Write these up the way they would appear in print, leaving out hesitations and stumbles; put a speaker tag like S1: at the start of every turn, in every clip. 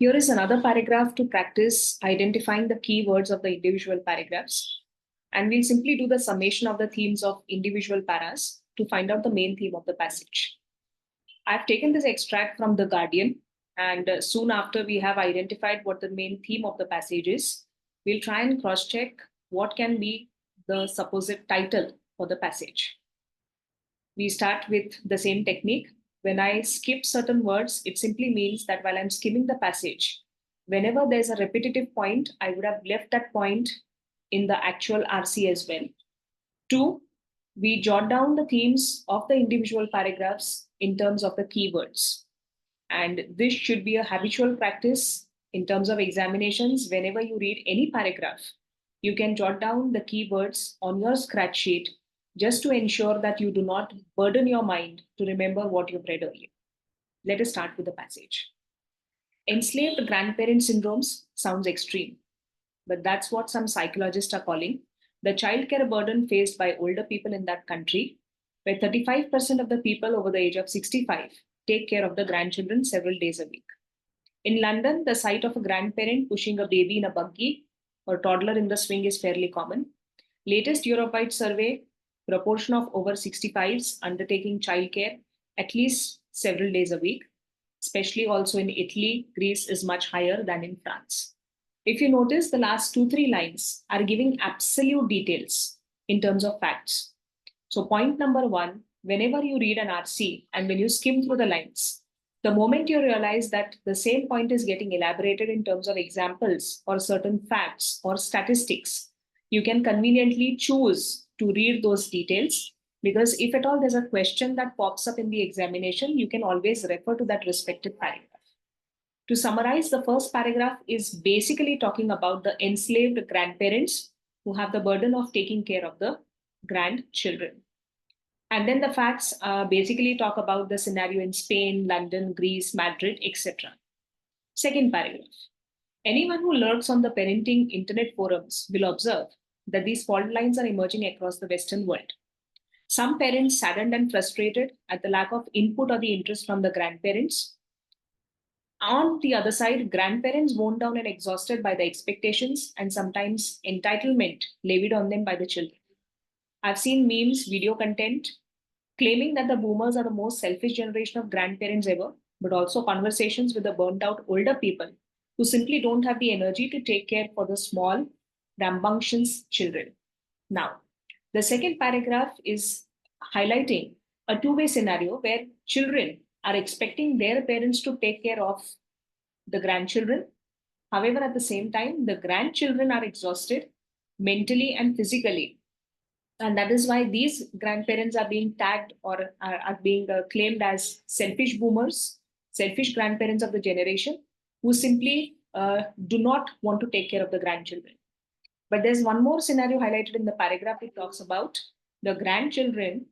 S1: Here is another paragraph to practice identifying the key words of the individual paragraphs. And we'll simply do the summation of the themes of individual paras to find out the main theme of the passage. I've taken this extract from The Guardian, and soon after we have identified what the main theme of the passage is, we'll try and cross check what can be the supposed title for the passage. We start with the same technique. When I skip certain words, it simply means that while I'm skimming the passage, whenever there's a repetitive point, I would have left that point in the actual RC as well. Two, we jot down the themes of the individual paragraphs in terms of the keywords. And this should be a habitual practice in terms of examinations. Whenever you read any paragraph, you can jot down the keywords on your scratch sheet just to ensure that you do not burden your mind to remember what you've read earlier. Let us start with the passage. Enslaved grandparent syndromes sounds extreme, but that's what some psychologists are calling the childcare burden faced by older people in that country, where 35% of the people over the age of 65 take care of the grandchildren several days a week. In London, the sight of a grandparent pushing a baby in a buggy or toddler in the swing is fairly common. Latest Europide survey, proportion of over 65s undertaking childcare at least several days a week, especially also in Italy, Greece is much higher than in France. If you notice, the last 2-3 lines are giving absolute details in terms of facts. So point number one, whenever you read an RC and when you skim through the lines, the moment you realize that the same point is getting elaborated in terms of examples or certain facts or statistics, you can conveniently choose to read those details, because if at all there's a question that pops up in the examination, you can always refer to that respective paragraph. To summarize, the first paragraph is basically talking about the enslaved grandparents who have the burden of taking care of the grandchildren. And then the facts basically talk about the scenario in Spain, London, Greece, Madrid, etc. Second paragraph. Anyone who lurks on the parenting internet forums will observe that these fault lines are emerging across the Western world. Some parents saddened and frustrated at the lack of input or the interest from the grandparents. On the other side, grandparents worn down and exhausted by the expectations and sometimes entitlement levied on them by the children. I've seen memes, video content claiming that the boomers are the most selfish generation of grandparents ever, but also conversations with the burnt out older people who simply don't have the energy to take care for the small, rambunctious children. Now, the second paragraph is highlighting a two-way scenario where children are expecting their parents to take care of the grandchildren. However, at the same time, the grandchildren are exhausted mentally and physically. And that is why these grandparents are being tagged or are being claimed as selfish boomers, selfish grandparents of the generation who simply do not want to take care of the grandchildren. But there's one more scenario highlighted in the paragraph. It talks about the grandchildren,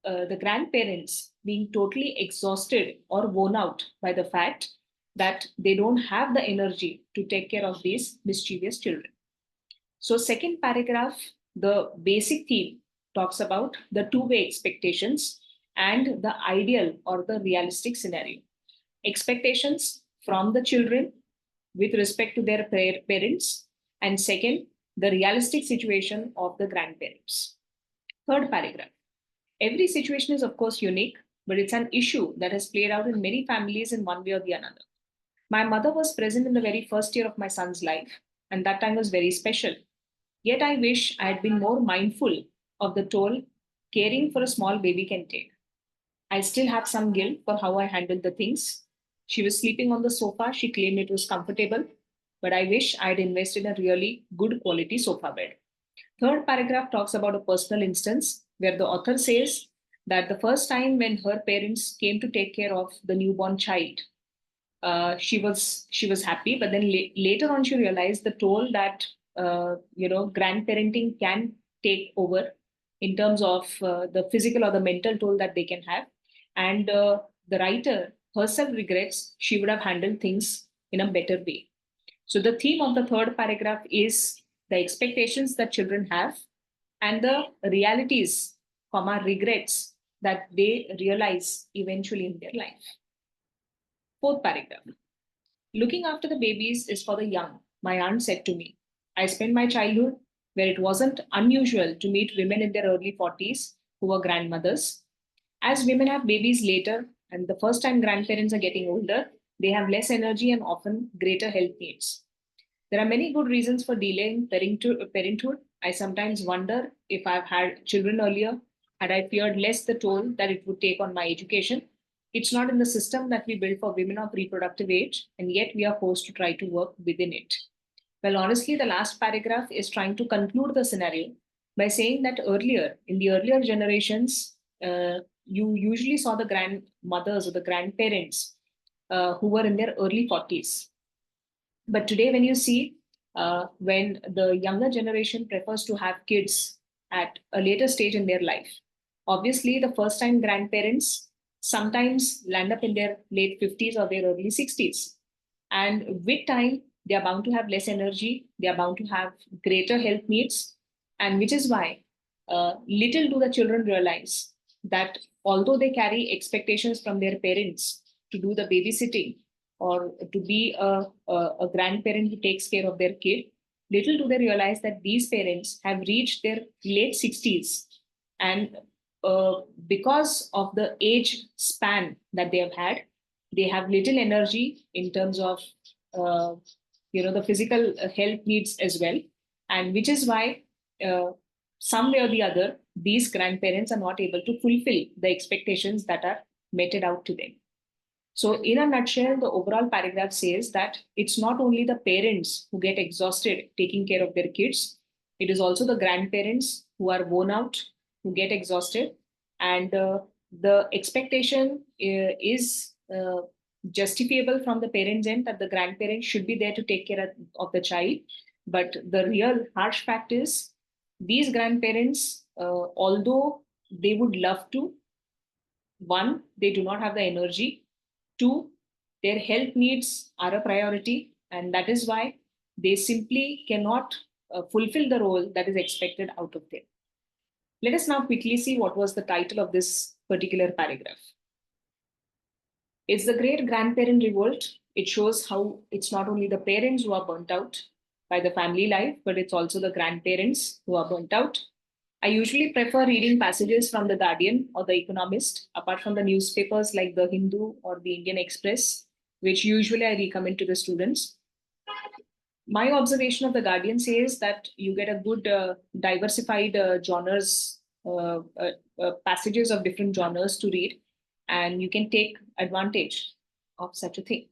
S1: the grandparents being totally exhausted or worn out by the fact that they don't have the energy to take care of these mischievous children. So, second paragraph, the basic theme talks about the two-way expectations and the ideal or the realistic scenario. Expectations from the children with respect to their parents, and second, the realistic situation of the grandparents. Third paragraph. Every situation is, of course, unique, but it's an issue that has played out in many families in one way or the other. My mother was present in the very first year of my son's life, and that time was very special. Yet I wish I had been more mindful of the toll caring for a small baby can take. I still have some guilt for how I handled the things. She was sleeping on the sofa. She claimed it was comfortable, but I wish I had invested in a really good quality sofa bed. Third paragraph talks about a personal instance where the author says that the first time when her parents came to take care of the newborn child, she was happy, but then later on she realized the toll that grandparenting can take over in terms of the physical or the mental toll that they can have, and the writer herself regrets she would have handled things in a better way. So the theme of the third paragraph is the expectations that children have and the realities, regrets that they realize eventually in their life. Fourth paragraph. Looking after the babies is for the young, my aunt said to me. I spent my childhood where it wasn't unusual to meet women in their early 40s who were grandmothers. As women have babies later and the first time grandparents are getting older, they have less energy and often greater health needs. There are many good reasons for delaying parenthood. I sometimes wonder if I've had children earlier, had I feared less the toll that it would take on my education. It's not in the system that we build for women of reproductive age, and yet we are forced to try to work within it. Well, honestly, the last paragraph is trying to conclude the scenario by saying that earlier, in the earlier generations, you usually saw the grandmothers or the grandparents who were in their early 40s. But today, when you see when the younger generation prefers to have kids at a later stage in their life, obviously, the first time grandparents sometimes land up in their late 50s or their early 60s. And with time, they are bound to have less energy, they are bound to have greater health needs. And which is why little do the children realize that although they carry expectations from their parents to do the babysitting, or to be a grandparent who takes care of their kid, little do they realize that these parents have reached their late 60s. And because of the age span that they have had, they have little energy in terms of uh, the physical health needs as well. And which is why some way or the other, these grandparents are not able to fulfill the expectations that are meted out to them. So, in a nutshell, the overall paragraph says that it's not only the parents who get exhausted taking care of their kids, it is also the grandparents who are worn out, who get exhausted. And the expectation is justifiable from the parents' end that the grandparents should be there to take care of the child. But the real harsh fact is these grandparents, although they would love to, one, they do not have the energy. Two, their health needs are a priority, and that is why they simply cannot fulfill the role that is expected out of them. Let us now quickly see what was the title of this particular paragraph. It's the Great Grandparent Revolt. It shows how it's not only the parents who are burnt out by the family life, but it's also the grandparents who are burnt out. I usually prefer reading passages from The Guardian or The Economist, apart from the newspapers like The Hindu or The Indian Express, which usually I recommend to the students. My observation of The Guardian says that you get a good diversified genres, passages of different genres to read, and you can take advantage of such a thing.